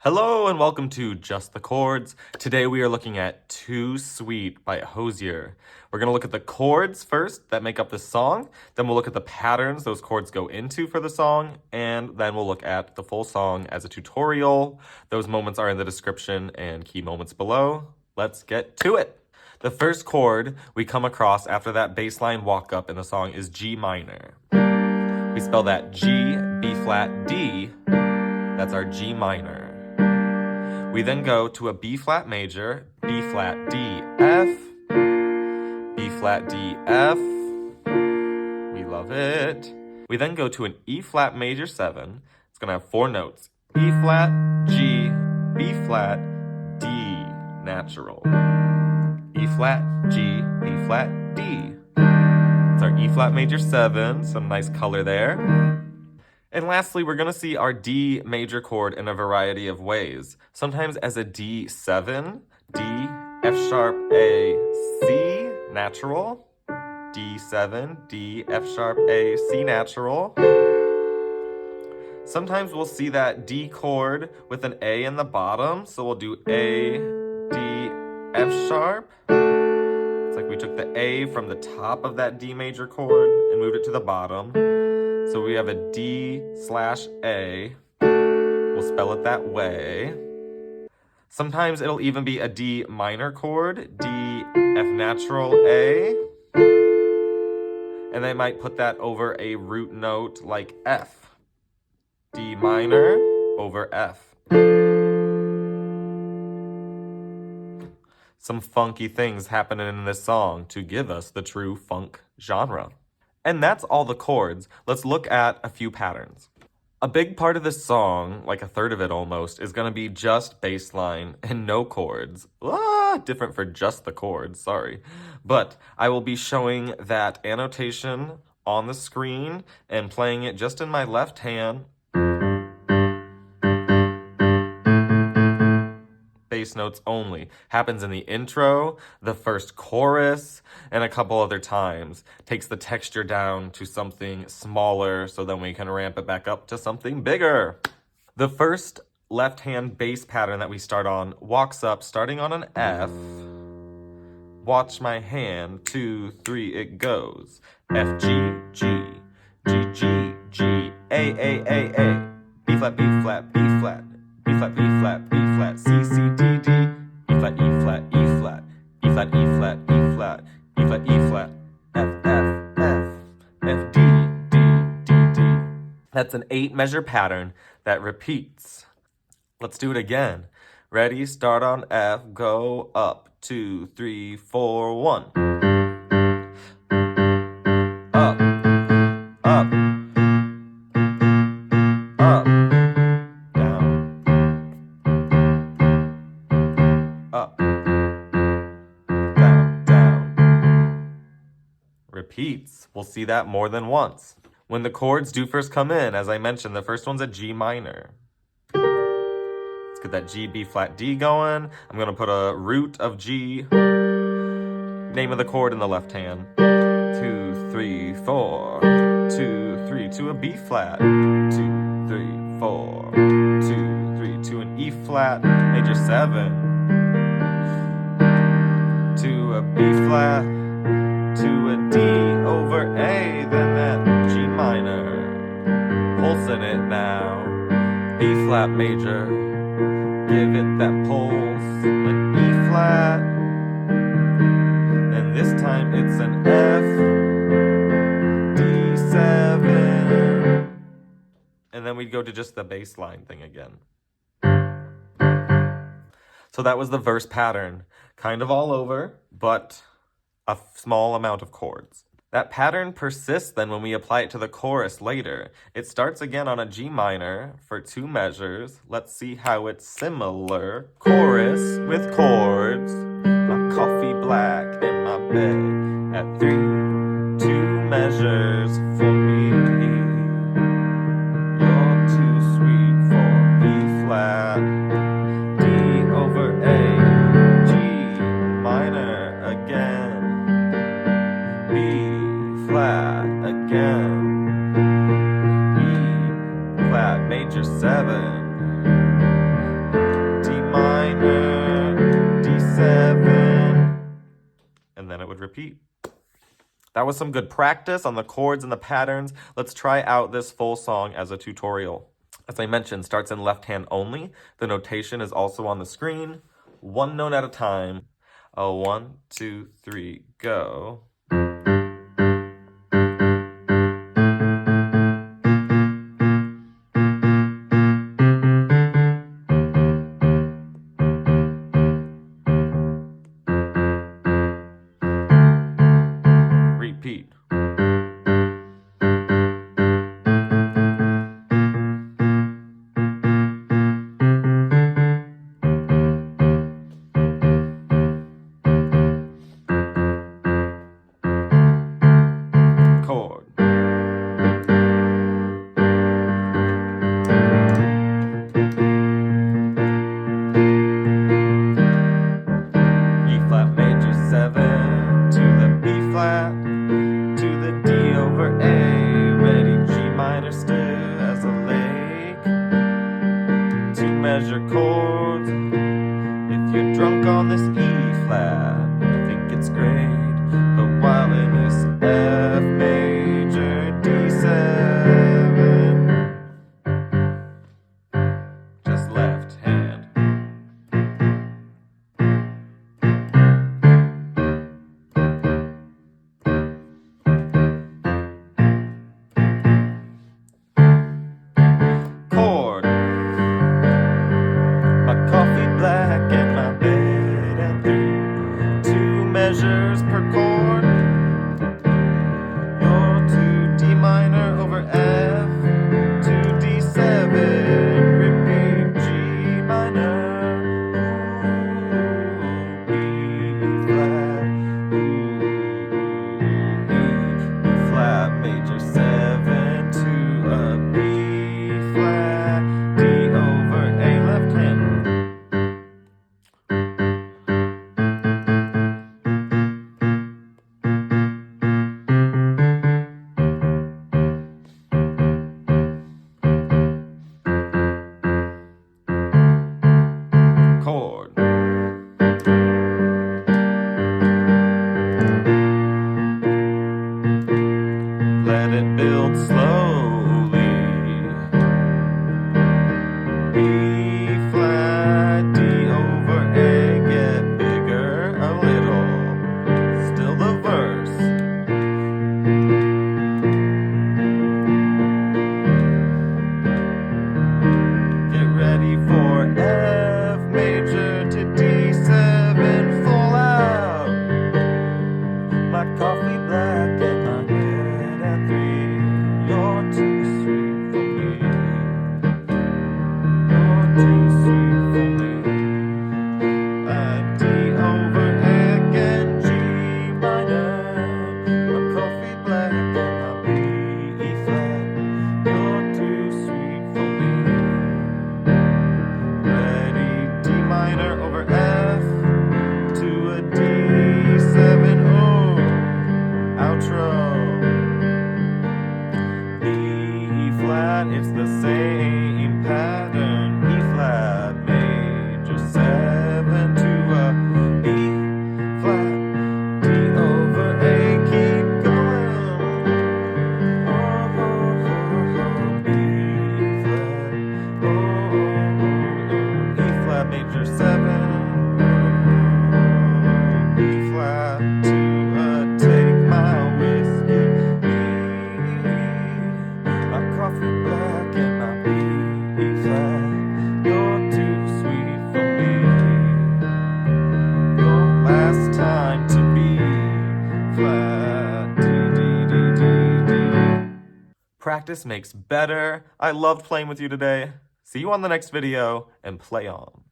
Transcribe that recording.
Hello and welcome to Just the Chords. Today we are looking at Too Sweet by Hozier. We're going to look at the chords first that make up the song, then we'll look at the patterns those chords go into for the song, and then we'll look at the full song as a tutorial. Those moments are in the description and key moments below. Let's get to it. The first chord we come across after that bass line walk up in the song is G minor. We spell that G, B flat, D. That's our G minor. We then go to a B flat major, B flat, D, F, B flat, D, F. We love it. We then go to an E flat major 7. It's going to have 4 notes. E flat, G, B flat, D, natural. E flat, G, B flat, D. It's our E flat major 7, some nice color there. And lastly, we're going to see our D major chord in a variety of ways. Sometimes as a D7, D, F sharp, A, C, natural. D7, D, F sharp, A, C, natural. Sometimes we'll see that D chord with an A in the bottom. So we'll do A, D, F sharp. It's like we took the A from the top of that D major chord and moved it to the bottom. So we have a D/A. We'll spell it that way. Sometimes it'll even be a D minor chord, D, F natural, A. And they might put that over a root note like F. D minor over F. Some funky things happening in this song to give us the true funk genre. And that's all the chords. Let's look at a few patterns. A big part of this song, like a third of it almost, is going to be just bass line and no chords. Different for just the chords, sorry. But I will be showing that annotation on the screen and playing it just in my left hand. Bass notes only. Happens in the intro, the first chorus, and a couple other times. Takes the texture down to something smaller so then we can ramp it back up to something bigger. The first left-hand bass pattern that we start on walks up starting on an F. Watch my hand, 2, 3, it goes. F, G, G, G, G, G, A, B flat, B flat, B flat. B flat, B flat, B flat, C, C, D, D, E flat, E flat, E flat, E flat, E flat, E flat, E flat, E flat, F, F, F, F, D, D, D, D. That's an 8 measure pattern that repeats. Let's do it again. Ready? Start on F, go up, 2, 3, 4, 1. Up, up, up. Up, down, down. Repeats. We'll see that more than once. When the chords do first come in, as I mentioned, the first one's a G minor. Let's get that G, B flat, D going. I'm going to put a root of G. Name of the chord in the left hand. 2, 3, 4. 2, 3, to a B flat. 2, 3, 4. 2, 3, to an E flat, major 7. To a B flat, to a D over A, then that G minor, pulsing it now, B flat major, give it that pulse, an E flat, and this time it's an F, D7, and then we'd go to just the bass line thing again. So that was the verse pattern. Kind of all over, but a small amount of chords. That pattern persists then when we apply it to the chorus later. It starts again on a G minor for 2 measures. Let's see how it's similar. Chorus with chords. My coffee black and my bed at 3. 2 measures for me. You're too sweet for B flat. D over A. Flat again, E flat major 7, repeat. That was some good practice on the chords and the patterns. Let's try out this full song as a tutorial. As I mentioned, starts in left hand only. The notation is also on the screen. One note at a time. 1, 2, 3, go. Repeat. Chord. E flat major 7 to the B flat to the D over A. Ready, G minor still as a lake. 2 measure chords. If you're drunk on this E flat, I think it's great. But while in this F major D7, just left hand. Chord. My coffee black and my bed at 3. 2 measures per chord. Your 2 D minor over F. 2 D7. Repeat G minor. Ooh, B flat. Ooh, E flat major 7 to a B flat. D over A left hand. Chord. Let it build slowly. B flat, D over A, get bigger a little. Still the verse. Get ready for F major to D7, full out. My coffee black and my head at 3. You're too sweet for me. You're too sweet for me. D over A again, G minor. My coffee black and my B flat. You're too sweet for me. Ready, D minor over F to a D7. Oh, outro. E flat, it's the same pattern. E flat major 7 to a E flat. D over A, keep going. Oh, B flat. Oh, E flat major 7. B flat to take my whiskey. My coffee black and my B flat. You're too sweet for me. Your last time to be flat. D, D, D, D, D. Practice makes better. I loved playing with you today. See you on the next video, and play on.